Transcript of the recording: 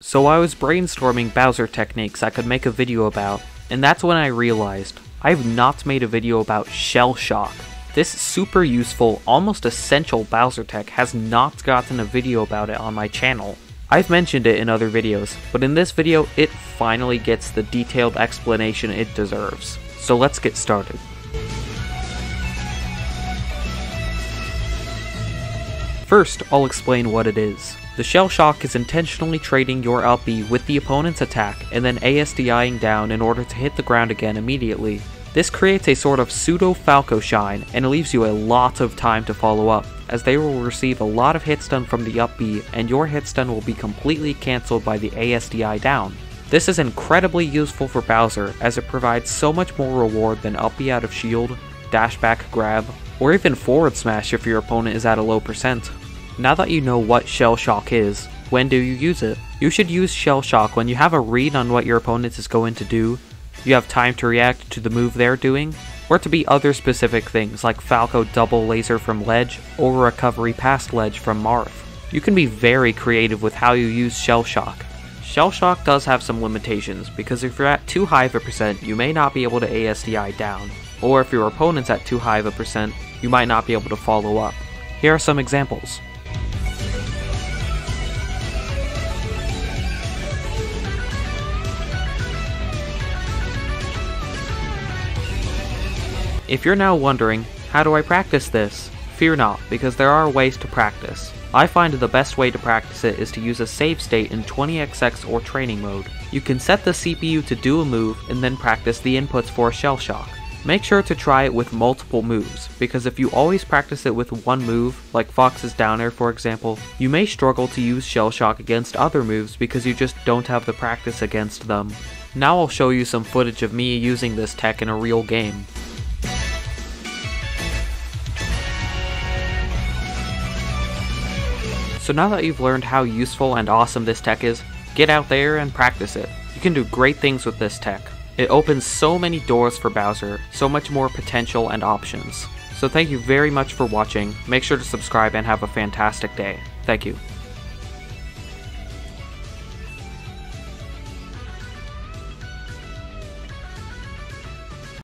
So I was brainstorming Bowser techniques I could make a video about, and that's when I realized I have not made a video about Shellshock. This super useful, almost essential Bowser tech has not gotten a video about it on my channel. I've mentioned it in other videos, but in this video it finally gets the detailed explanation it deserves. So let's get started. First, I'll explain what it is. The Shellshock is intentionally trading your up B with the opponent's attack and then ASDIing down in order to hit the ground again immediately. This creates a sort of pseudo Falco shine and it leaves you a lot of time to follow up, as they will receive a lot of hit stun from the up B and your hit stun will be completely cancelled by the ASDI down. This is incredibly useful for Bowser as it provides so much more reward than up B out of shield, dash back grab, or even forward smash if your opponent is at a low percent. Now that you know what Shellshock is, when do you use it? You should use Shellshock when you have a read on what your opponent is going to do, you have time to react to the move they're doing, or to be other specific things like Falco double laser from ledge or recovery past ledge from Marth. You can be very creative with how you use Shellshock. Shellshock does have some limitations because if you're at too high of a percent you may not be able to ASDI down, or if your opponent's at too high of a percent you might not be able to follow up. Here are some examples. If you're now wondering, how do I practice this? Fear not, because there are ways to practice. I find the best way to practice it is to use a save state in 20XX or training mode. You can set the CPU to do a move and then practice the inputs for a Shellshock. Make sure to try it with multiple moves, because if you always practice it with one move, like Fox's down air for example, you may struggle to use Shellshock against other moves because you just don't have the practice against them. Now I'll show you some footage of me using this tech in a real game. So now that you've learned how useful and awesome this tech is, get out there and practice it. You can do great things with this tech. It opens so many doors for Bowser, so much more potential and options. So thank you very much for watching, make sure to subscribe and have a fantastic day. Thank you.